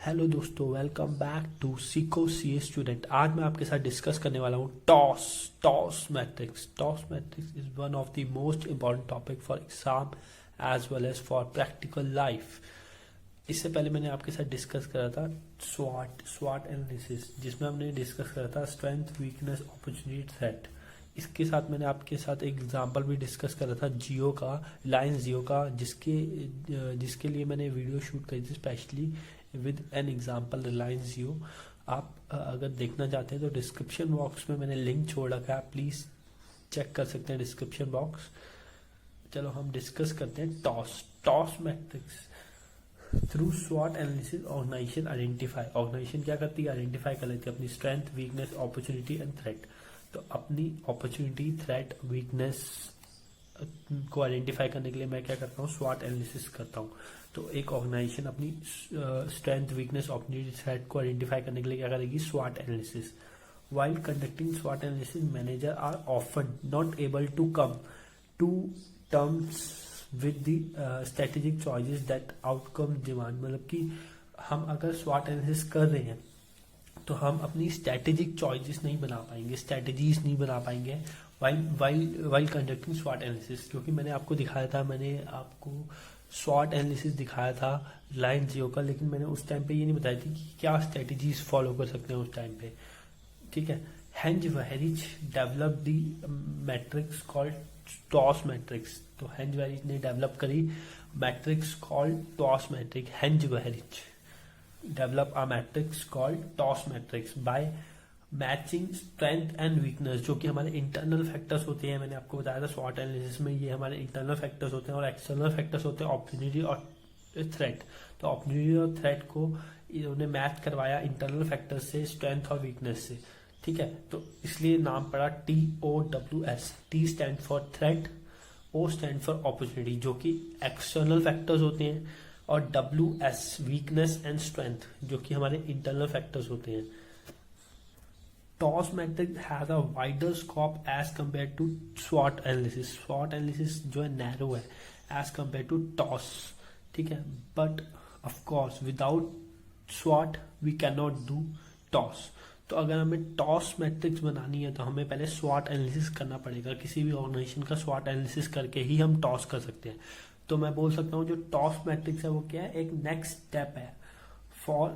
Hello दोस्तों, welcome back to सीको सी स्टूडेंट। आज मैं आपके साथ डिस्कस करने वाला हूँ TOWS matrix. TOWS matrix is one of the most important topic for exam as well as for practical life. इससे पहले मैंने आपके साथ डिस्कस करा था स्वाट एनालिसिस, जिसमें हमने डिस्कस करा था स्ट्रेंथ, वीकनेस, अपॉर्चुनिटी, थ्रेट। इसके साथ मैंने आपके साथ एक एग्जांपल भी डिस्कस करा था जियो का, रिलायंस जियो का, जिसके लिए मैंने वीडियो शूट करी थी specially with an example Reliance Jio. आप अगर देखना चाहते हैं तो डिस्क्रिप्शन बॉक्स में मैंने लिंक छोड़ रखा है, आप प्लीज़ चेक कर सकते हैं डिस्क्रिप्शन बॉक्स। चलो हम डिस्कस करते हैं टॉस मैट्रिक्स। थ्रू स्वॉट एनालिसिस ऑर्गेनाइजेशन ऑर्गेनाइजेशन क्या करती है, आइडेंटिफाई कर लेती है अपनी strength, weakness, opportunity and threat. तो अपनी अपॉर्चुनिटी, थ्रेट, वीकनेस को आइडेंटिफाई करने के लिए मैं क्या करता हूँ, स्वॉट एनालिसिस करता हूँ। तो एक ऑर्गेनाइजेशन अपनी स्ट्रेंथ, वीकनेस, अपॉर्चुनिटी, थ्रेट को आइडेंटिफाई करने के लिए क्या करेगी, स्वॉट analysis. While conducting SWOT analysis, manager are often not able to come to terms with the strategic choices that outcome demand। मतलब कि हम अगर SWOT analysis कर रहे हैं तो हम अपनी स्ट्रेटेजिक चॉइसेस नहीं बना पाएंगे, स्ट्रेटेजीज नहीं बना पाएंगे वाइल कंडक्टिंग SWOT एनालिसिस। क्योंकि मैंने आपको दिखाया था, मैंने आपको SWOT एनालिसिस दिखाया था रिलायंस जियो का, लेकिन मैंने उस टाइम पे ये नहीं बताई थी कि क्या स्ट्रेटेजीज फॉलो कर सकते हैं उस टाइम पे। ठीक है, Heinz Weihrich develop the matrix called TOWS matrix. तो हेंज वहरिच ने डेवलप करी matrix called TOWS matrix. Heinz Weihrich develop a matrix called TOWS matrix by matching strength and weakness, जो कि हमारे इंटरनल फैक्टर्स होते हैं। मैंने आपको बताया था स्वॉट एनालिसिस में ये हमारे इंटरनल फैक्टर्स होते हैं और एक्सटर्नल फैक्टर्स होते हैं अपॉर्चुनिटी और थ्रेट। तो अपॉर्चुनिटी और थ्रेट को इन्होंने मैच करवाया इंटरनल फैक्टर्स से, स्ट्रेंथ और वीकनेस से। ठीक है, तो इसलिए नाम पड़ा TOWS। T stand for threat, O stand for opportunity, जो कि एक्सटर्नल फैक्टर्स होते हैं, और WS वीकनेस एंड स्ट्रेंथ, जो कि हमारे इंटरनल फैक्टर्स होते हैं। TOWS matrix has a wider scope as compare to स्वॉट एनालिसिस। स्वॉट एनालिसिस जो है नैरो है एज कंपेयर टू टॉस। ठीक है, बट ऑफ कोर्स विदाउट स्वॉट we can not do TOWS. तो अगर हमें टॉस मैट्रिक्स बनानी है तो हमें पहले स्वॉट एनालिसिस करना पड़ेगा। किसी भी ऑर्गेनाइजेशन का स्वॉट एनालिसिस करके ही हम टॉस कर सकते हैं। तो मैं बोल सकता हूँ जो टॉस मैट्रिक्स है वो क्या है, एक नेक्स्ट स्टेप है फॉर,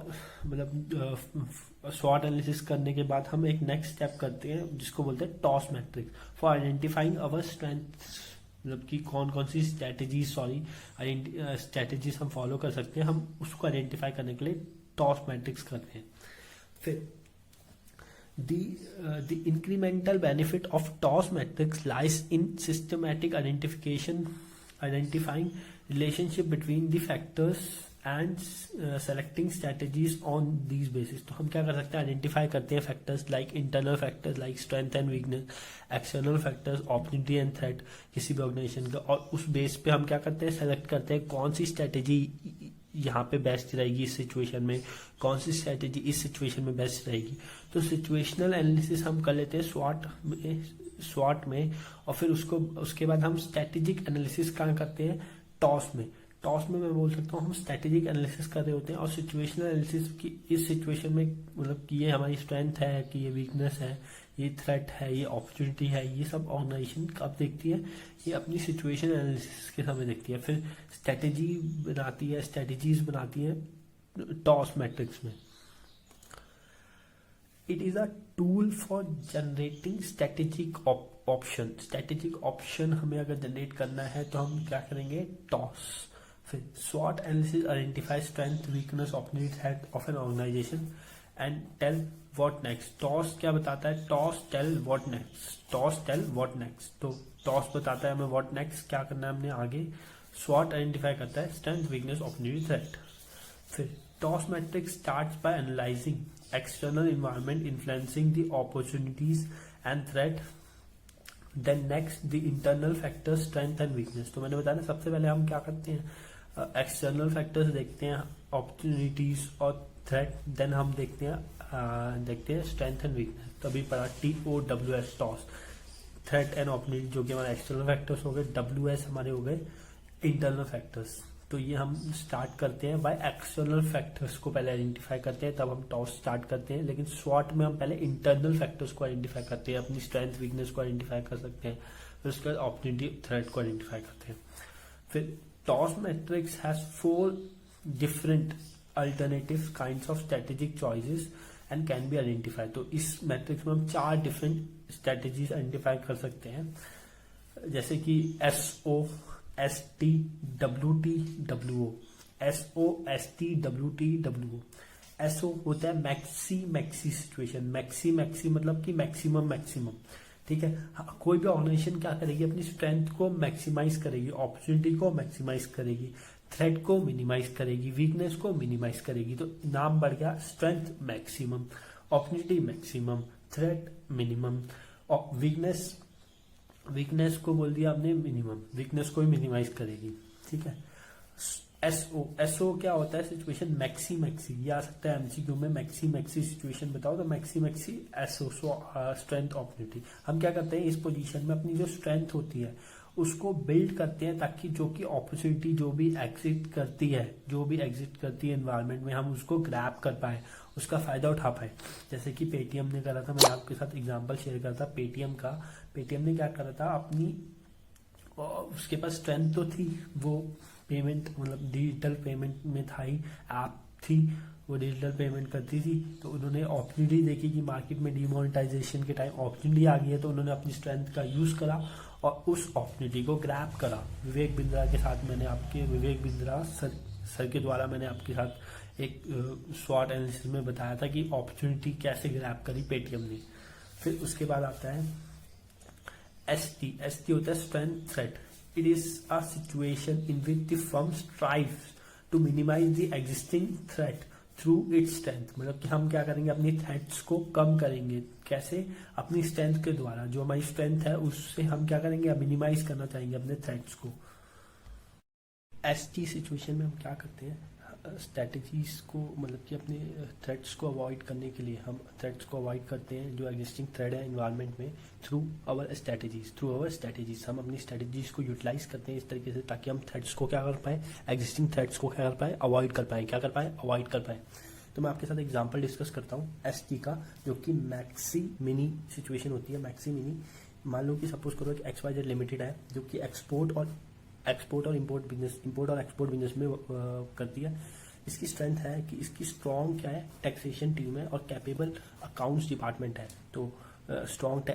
मतलब स्वॉट एनालिसिस करने के बाद हम एक नेक्स्ट स्टेप करते हैं जिसको बोलते हैं TOWS matrix for identifying our strength. मतलब कि कौन कौन सी स्ट्रेटेजीज हम फॉलो कर सकते हैं, हम उसको आइडेंटिफाई करने के लिए टॉस मैट्रिक्स करते हैं। फिर the incremental benefit of TOS matrix lies in systematic identifying relationship between the factors and selecting strategies on these basis। तो हम क्या कर सकते हैं, आइडेंटिफाई करते हैं factors like internal factors like strength and weakness, external factors opportunity and threat किसी भी ऑर्गेनाइजेशन का, और उस बेस पे हम क्या करते हैं, सेलेक्ट करते हैं कौन सी स्ट्रेटेजी यहाँ पे बेस्ट रहेगी इस सिचुएशन में, कौन सी स्ट्रेटेजी इस सिचुएशन में बेस्ट रहेगी। तो सिचुएशनल एनालिसिस हम कर लेते हैं स्वॉट में, और फिर उसके बाद हम स्ट्रेटेजिक एनालिसिस कहाँ करते हैं, टॉस में। टॉस में मैं बोल सकता हूँ हम स्ट्रेटेजिक एनालिसिस कर रहे होते हैं, और सिचुएशनल एनालिसिस की इस सिचुएशन में, मतलब कि ये हमारी स्ट्रेंथ है कि ये वीकनेस है, ये थ्रेट है, ये अपॉर्चुनिटी है, ये सब ऑर्गेनाइजेशन कब देखती है, ये अपनी सिचुएशन एनालिसिस के समय देखती है। फिर स्ट्रेटेजीज बनाती है टॉस मैट्रिक्स में। It is a tool for generating strategic option. Strategic option हमें अगर जनरेट करना है तो हम क्या करेंगे, टॉस। फिर स्वॉट analysis identify strength, weakness, opportunity, threat of an organization and tell what next. TOWS क्या बताता है, TOWS tell what next. TOWS tell what next, तो टॉस बताता है हमें व्हाट नेक्स्ट, क्या करना है हमने आगे। स्वॉट आइडेंटिफाई करता है स्ट्रेंथ, वीकनेस, अपॉर्चुनिटी, थ्रेट। फिर TOWS matrix starts by analysing external environment influencing the opportunities and threat, then next the internal factors strength and weakness. तो मैंने बताया सबसे पहले हम क्या करते हैं, एक्सटर्नल फैक्टर्स देखते हैं, अपॉर्चुनिटीज और थ्रेट, देन हम देखते हैं स्ट्रेंथ एंड वीकनेस। तभी पढ़ा TOWS toss, threat and opportunity, जो कि हमारे एक्सटर्नल फैक्टर्स हो गए, WS हमारे हो गए इंटरनल फैक्टर्स। तो ये हम स्टार्ट करते हैं बाय एक्सटर्नल फैक्टर्स को पहले आइडेंटिफाई करते हैं, तब हम टॉस स्टार्ट करते हैं। लेकिन स्वॉट में हम पहले इंटरनल फैक्टर्स को आइडेंटिफाई करते हैं, अपनी स्ट्रेंथ वीकनेस को आइडेंटिफाई कर सकते हैं, फिर उसके बाद अपॉर्चुनिटी थ्रेट को आइडेंटिफाई करते हैं। फिर TOWS matrix has 4 different alternative kinds of strategic choices and can be identify. तो इस मैट्रिक्स में हम 4 डिफरेंट स्ट्रेटेजीज आइडेंटिफाई कर सकते हैं, जैसे कि SO ST WT WO। SO ST WT WO। SO होता है मैक्सी सिचुएशन। मैक्सी मतलब कि मैक्सिमम, ठीक है। कोई भी ऑर्गेनाइजेशन क्या करेगी, अपनी स्ट्रेंथ को मैक्सिमाइज करेगी, अपॉर्चुनिटी को मैक्सिमाइज करेगी, थ्रेट को मिनिमाइज करेगी, वीकनेस को मिनिमाइज करेगी। तो नाम बढ़ गया strength maximum, opportunity maximum, threat minimum, और वीकनेस को बोल दिया आपने मिनिमम, वीकनेस को ही मिनिमाइज करेगी, ठीक है। एसओ क्या होता है, सिचुएशन मैक्सी। ये आ सकता है एमसीक्यू में, मैक्सी सिचुएशन बताओ, तो मैक्सी एसओ स्ट्रेंथ अपॉर्चुनिटी। हम क्या करते हैं, इस पोजीशन में अपनी जो स्ट्रेंथ होती है उसको बिल्ड करते हैं, ताकि जो कि अपॉर्चुनिटी जो भी एग्जिट करती है एनवायरनमेंट में, हम उसको ग्रैब कर पाए, उसका फायदा उठा पाए। जैसे कि पेटीएम ने करा था, मैं आपके साथ एग्जांपल शेयर करता पेटीएम का। पेटीएम ने क्या करा था, अपनी उसके पास स्ट्रेंथ तो थी, वो पेमेंट मतलब डिजिटल पेमेंट में था ही, ऐप थी, वो डिजिटल पेमेंट करती थी। तो उन्होंने अपॉर्चुनिटी देखी कि मार्केट में डिमोनेटाइजेशन के टाइम अपॉर्चुनिटी आ गई है, तो उन्होंने अपनी स्ट्रेंथ का यूज करा और उस अपॉर्चुनिटी को ग्रैब करा। विवेक बिंद्रा के साथ विवेक बिंद्रा सर के द्वारा मैंने आपके साथ एक स्वॉट एनालिसिस में बताया था कि अपॉर्चुनिटी कैसे ग्रैब करी पेटीएम ने। फिर उसके बाद आता है एसटी होता है strength threat. It is a situation in which the firm strives to minimize the existing threat through its strength। मतलब कि हम क्या करेंगे, अपनी थ्रेट्स को कम करेंगे। कैसे? अपनी स्ट्रेंथ के द्वारा। जो हमारी स्ट्रेंथ है उससे हम क्या करेंगे, मिनिमाइज करना चाहेंगे अपने थ्रेट्स को। एसटी सिचुएशन में हम क्या करते हैं, स्ट्रेटजीज को मतलब कि अपने थ्रेट्स को अवॉइड करने के लिए हम थ्रेट्स को अवॉइड करते हैं, जो एग्जिस्टिंग थ्रेड है एनवायरनमेंट में, थ्रू आवर स्ट्रेटजीज। हम अपनी स्ट्रेटजीज को यूटिलाइज करते हैं इस तरीके से, ताकि हम थ्रेट्स को क्या कर पाए, एग्जिस्टिंग थ्रेट्स को क्या कर पाए, अवॉइड कर पाए। तो मैं आपके साथ एग्जाम्पल डिस्कस करता हूँ एसटी का, जो कि मैक्सी मिनी सिचुएशन होती है। मैक्सी मिनी, मान लो कि सपोज करो कि XYZ लिमिटेड है, जो कि एक्सपोर्ट और इंपोर्ट और एक्सपोर्ट बिजनेस में करती है। इसकी स्ट्रेंथ है कि इसकी स्ट्रॉन्ग क्या है, टैक्सेशन टीम है और कैपेबल अकाउंट्स डिपार्टमेंट है। तो स्ट्रॉन्ग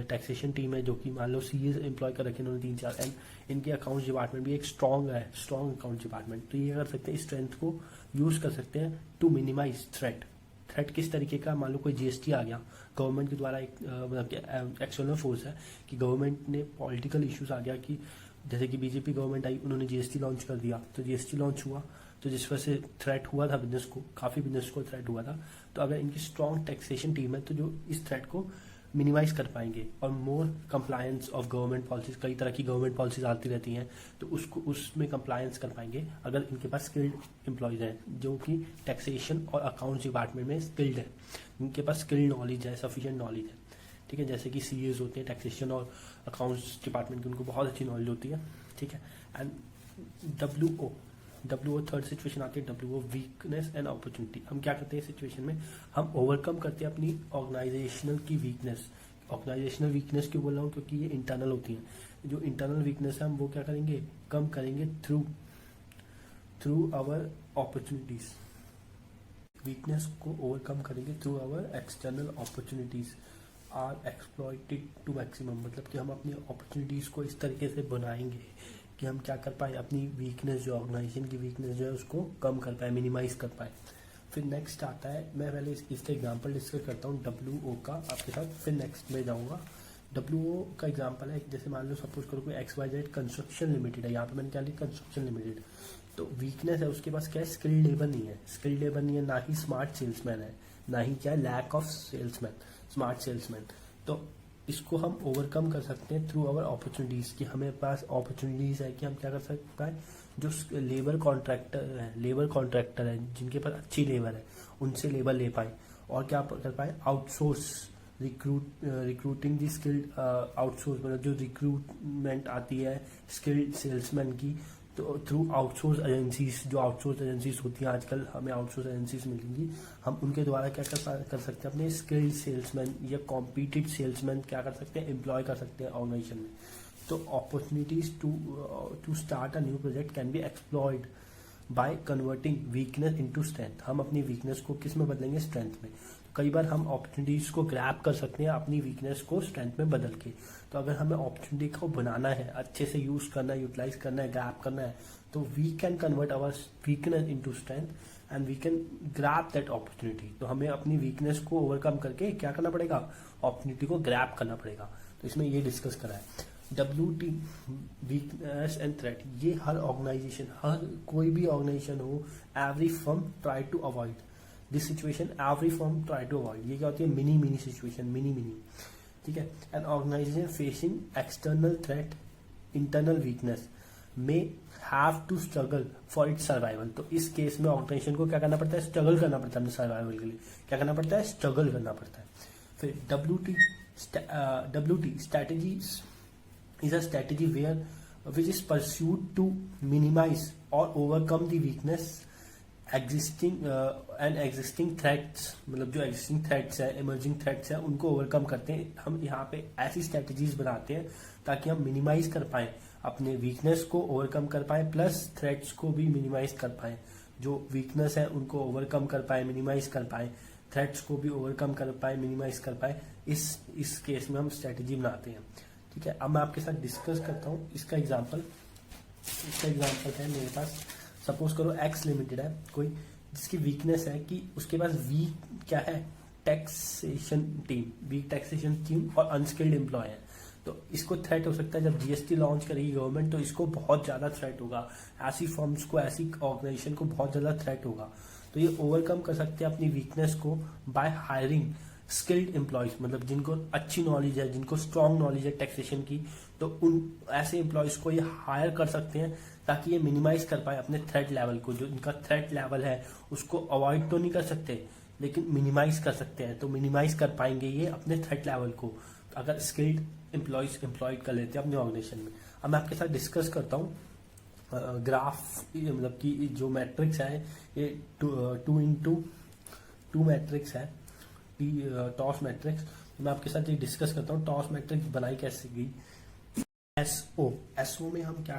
टैक्सेशन टीम है, जो कि मान लो सीए एम्प्लॉय कर रखे उन्होंने 3-4, एंड इनके अकाउंट्स डिपार्टमेंट भी एक स्ट्रॉन्ग अकाउंट डिपार्टमेंट। तो ये कर सकते हैं, इस स्ट्रेंथ को यूज कर सकते हैं टू मिनिमाइज थ्रेट किस तरीके का, मान लो कोई जीएसटी आ गया गवर्नमेंट के द्वारा, एक मतलब एक्सटर्नल फोर्स है कि गवर्नमेंट ने पॉलिटिकल इश्यूज आ गया कि जैसे कि बीजेपी गवर्नमेंट आई, उन्होंने जीएसटी लॉन्च कर दिया। तो जीएसटी लॉन्च हुआ तो जिस वजह से थ्रेट हुआ था बिजनेस को, काफ़ी बिजनेस को थ्रेट हुआ था। तो अगर इनकी स्ट्रॉन्ग टैक्सेशन टीम है, तो जो इस थ्रेट को मिनिमाइज कर पाएंगे। और मोर कंप्लायंस ऑफ गवर्नमेंट पॉलिसीज, कई तरह की गवर्नमेंट पॉलिसीज आती रहती हैं, तो उसमें कंप्लायंस कर पाएंगे अगर इनके पास स्किल्ड एम्प्लॉयज हैं, जो कि टैक्सेशन और अकाउंट्स डिपार्टमेंट में स्किल्ड है, इनके पास स्किल्ड नॉलेज है, सफिशिएंट नॉलेज है, ठीक है। जैसे कि सीएज होते हैं टैक्सेशन और अकाउंट्स डिपार्टमेंट की, उनको बहुत अच्छी नॉलेज होती है, ठीक है। एंड डब्ल्यूओ थर्ड सिचुएशन आती है, डब्ल्यूओ वीकनेस एंड अपॉर्चुनिटी। हम क्या करते हैं इस सिचुएशन में, हम ओवरकम करते हैं अपनी ऑर्गेनाइजेशनल वीकनेस क्यों बोल रहा हूँ, क्योंकि ये इंटरनल होती है। जो इंटरनल वीकनेस है हम वो क्या करेंगे, कम करेंगे थ्रू आवर अपॉर्चुनिटीज। वीकनेस को ओवरकम करेंगे through our external opportunities are exploited to maximum. मतलब कि हम अपनी अपॉर्चुनिटीज को इस तरीके से बनाएंगे कि हम क्या कर पाए, अपनी वीकनेस जो ऑर्गेनाइजेशन की वीकनेस जो है उसको कम कर पाए, मिनिमाइज कर पाए। फिर नेक्स्ट आता है, मैं पहले इसका एग्जांपल डिस्कस करता हूँ डब्ल्यूओ का आपके साथ, फिर नेक्स्ट में जाऊँगा। डब्ल्यूओ का एग्जांपल है, जैसे मान लो सपोज करो कोई XYZ कंस्ट्रक्शन लिमिटेड है, यहाँ पे मैंने क्या लिखा, कंस्ट्रक्शन लिमिटेड। तो वीकनेस है उसके पास क्या है, स्किल्ड लेबर नहीं है, ना ही स्मार्ट सेल्समैन है, ना ही क्या है, लैक ऑफ स्मार्ट सेल्समैन। तो इसको हम ओवरकम कर सकते हैं थ्रू आवर अपॉर्चुनिटीज, कि हमें पास अपॉर्चुनिटीज है कि हम क्या कर सकते हैं, जो लेबर कॉन्ट्रैक्टर है जिनके पास अच्छी लेबर है, उनसे लेबर ले पाए और क्या कर पाए, आउटसोर्स रिक्रूटिंग दी स्किल्ड आउटसोर्स, मतलब जो रिक्रूटमेंट आती है स्किल्ड सेल्समैन की, तो थ्रू आउटसोर्स एजेंसीज, जो आउटसोर्स एजेंसीज होती हैं आजकल हमें आउटसोर्स एजेंसीज मिलेंगी, हम उनके द्वारा क्या कर सकते हैं, अपने स्किल्ड सेल्समैन या कॉम्पिटेड सेल्समैन क्या कर सकते हैं, एम्प्लॉय कर सकते हैं ऑर्गेनाइजेशन में। तो opportunities to start a new project can be exploited by converting weakness into strength. हम अपनी वीकनेस को किस में बदलेंगे, स्ट्रेंथ में। कई बार हम अपॉर्चुनिटीज को ग्रैब कर सकते हैं अपनी वीकनेस को स्ट्रेंथ में बदल के। तो अगर हमें अपॉर्चुनिटी को बनाना है, अच्छे से यूज करना है, यूटिलाइज करना है, ग्रैब करना है, तो we can convert our weakness into strength and we can grab that opportunity. तो हमें अपनी वीकनेस को ओवरकम करके क्या करना पड़ेगा, अपॉर्चुनिटी को ग्रैब करना पड़ेगा। तो इसमें ये डिस्कस करा है। WT, वीकनेस एंड थ्रेट, ये हर ऑर्गेनाइजेशन, हर कोई भी ऑर्गेनाइजेशन हो, every firm try to avoid this situation, every firm try to avoid. ये क्या होती है, मिनी सिचुएशन, मिनी, ठीक है। An organisation facing external threat, internal weakness may have to struggle for its survival. तो इस केस में ऑर्गेनाइजेशन को क्या करना पड़ता है, स्ट्रगल करना पड़ता है अपने सर्वाइवल के लिए। क्या करना पड़ता है, स्ट्रगल करना पड़ता है। फिर WT strategies is a strategy which is pursued to minimize or overcome the weakness existing threats। मतलब जो existing threats है, emerging threats है, उनको overcome करते हैं। हम यहाँ पे ऐसी strategies बनाते हैं ताकि हम minimize कर पाए, अपने weakness को overcome कर पाए, प्लस threats को भी minimize कर पाए। जो weakness है उनको overcome कर पाए, minimize कर पाए, threats को भी overcome कर पाए, minimize कर पाए। इस केस में हम strategy बनाते हैं, ठीक है। अब मैं आपके साथ डिस्कस करता हूँ इसका एग्जांपल है मेरे पास। सपोज करो एक्स लिमिटेड है कोई, जिसकी वीकनेस है कि उसके पास वीक क्या है, टैक्सेशन टीम और अनस्किल्ड एम्प्लॉय है। तो इसको थ्रेट हो सकता है जब GST लॉन्च करेगी गवर्नमेंट, तो इसको बहुत ज्यादा थ्रेट होगा, ऐसी फर्म्स को, ऐसी ऑर्गेनाइजेशन को बहुत ज्यादा थ्रेट होगा। तो ये ओवरकम कर सकते हैं अपनी वीकनेस को बाय हायरिंग स्किल्ड एम्प्लॉयज, मतलब जिनको अच्छी नॉलेज है, जिनको स्ट्रॉन्ग नॉलेज है टैक्सेशन की, तो उन ऐसे एम्प्लॉयज को ये हायर कर सकते हैं ताकि ये मिनिमाइज कर पाए अपने थ्रेट लेवल को। जो इनका थ्रेट लेवल है उसको अवॉइड तो नहीं कर सकते, लेकिन मिनिमाइज कर सकते हैं। तो मिनिमाइज कर पाएंगे ये अपने थ्रेट लेवल को अगर स्किल्ड एम्प्लॉयज एम्प्लॉयड कर लेते हैं अपने ऑर्गेनाइजेशन में। अब मैं आपके साथ डिस्कस करता हूँ ग्राफ, मतलब कि जो मैट्रिक्स है ये 2x2 मैट्रिक्स है, टॉस मैट्रिक्स। मैं आपके साथ ये डिस्कस करता हूँ टॉस मैट्रिक्स बनाई कैसे गई। एसओ में हम क्या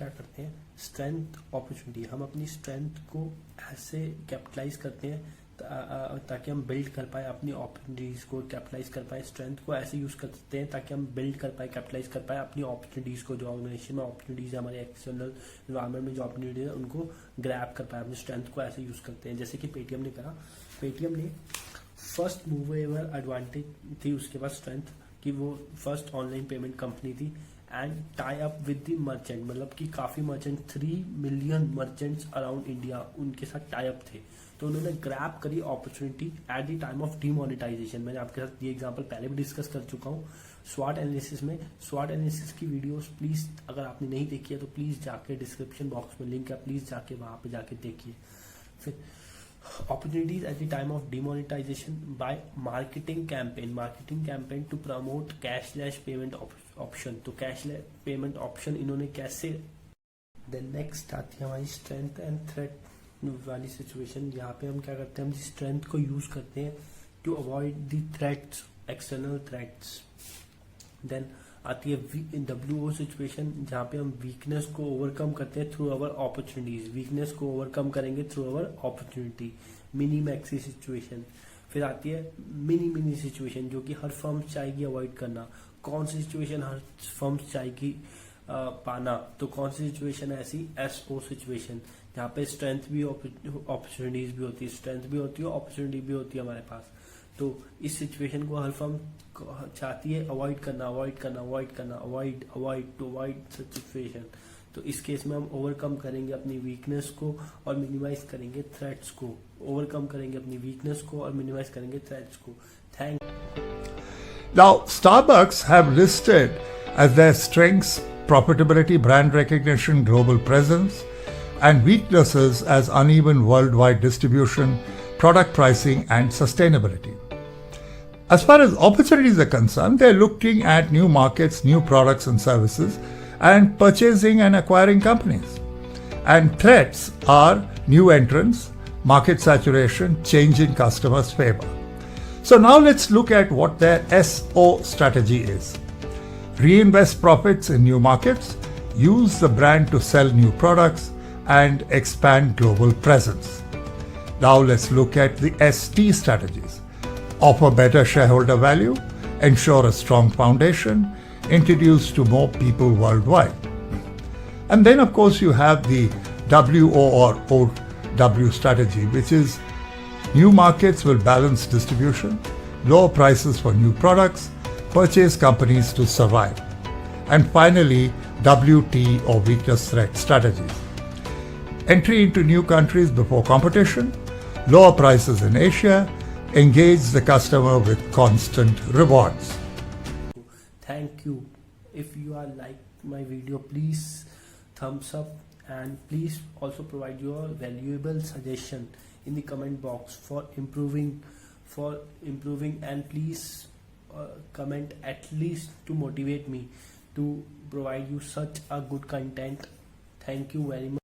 करते हैं, स्ट्रेंथ अपॉर्चुनिटी। हम अपनी स्ट्रेंथ को ऐसे कैपिटलाइज करते हैं ताकि हम बिल्ड कर पाए अपनी अपॉर्चुनिटीज को, कैपिटलाइज कर पाए। स्ट्रेंथ को ऐसे यूज करते हैं ताकि हम बिल्ड कर पाए, कैपिटलाइज कर पाए अपनी अपॉर्चुनिटीज को। जो ऑर्गेनाइजेशन में अपॉर्चुनिटीज है, हमारे एक्सटर्नल एनवायरनमेंट में जो अपॉर्चुनिटीज है, उनको ग्रैब कर पाए। अपनी स्ट्रेंथ को ऐसे यूज करते हैं, जैसे कि पेटीएम ने करा। पेटीएम ने फर्स्ट मूवेबल एडवांटेज थी उसके पास स्ट्रेंथ कि वो फर्स्ट ऑनलाइन पेमेंट कंपनी थी, and tie up with the merchant, मतलब कि काफी merchant, 3 million merchants around India उनके साथ टाई अप थे। तो उन्होंने ग्रैब करी opportunity at the time of demonetisation. मैंने आपके साथ ये एग्जांपल पहले भी डिस्कस कर चुका हूँ स्वॉट एनालिसिस में। स्वॉट एनालिसिस की वीडियोस प्लीज अगर आपने नहीं देखी है तो प्लीज जाके डिस्क्रिप्शन बॉक्स में लिंक है, प्लीज जाके वहां पे जाके देखिए। फिर opportunities at the time of demonetization by marketing campaign to promote cashless payment option। तो cashless payment option इन्होंने कैसे। then next आती है हमारी strength and threat वाली सिचुएशन। यहाँ पे हम क्या करते हैं, हम स्ट्रेंथ को यूज करते हैं to avoid the threats, external threats. Then आती है WO सिचुएशन, जहाँ पे हम वीकनेस को ओवरकम करते हैं थ्रू अवर अपॉर्चुनिटीज। वीकनेस को ओवरकम करेंगे through our opportunity. Mini maxi situation. फिर आती है मिनी सिचुएशन, जो कि हर फर्म चाहेगी अवॉइड करना। कौन सी सिचुएशन हर फर्म चाहेगी पाना, तो कौन सी सिचुएशन है ऐसी, SO सिचुएशन, जहाँ पे स्ट्रेंथ भी अपॉर्चुनिटीज भी होती है, स्ट्रेंथ भी होती है, अपॉर्चुनिटी भी होती है हमारे पास। तो इस सिचुएशन को हर फर्म चाहती है अवॉइड सच सिचुएशन। तो इस केस में हम ओवरकम करेंगे अपनी वीकनेस को और मिनिमाइज करेंगे थ्रेट्स को। ओवरकम करेंगे अपनी वीकनेस को और मिनिमाइज करेंगे थ्रेट्स को। Thank. Now, Starbucks have listed as their strengths profitability, brand recognition, global presence, and weaknesses as uneven worldwide distribution, product pricing, and sustainability. As far as opportunities are concerned, they're looking at new markets, new products and services, and purchasing and acquiring companies. And threats are new entrants, market saturation, change in customers' favor. So now let's look at what their SO strategy is. Reinvest profits in new markets, use the brand to sell new products, and expand global presence. Now let's look at the ST strategies. Offer better shareholder value, ensure a strong foundation, introduce to more people worldwide. And then of course you have the WO or OW strategy, which is new markets will balance distribution, lower prices for new products, purchase companies to survive. And finally, WT or weakness threat strategies. Entry into new countries before competition, lower prices in Asia, engage the customer with constant rewards. Thank you. If you are like my video, please thumbs up, and please also provide your valuable suggestion in the comment box for improving, and please comment at least to motivate me to provide you such a good content. Thank you very much.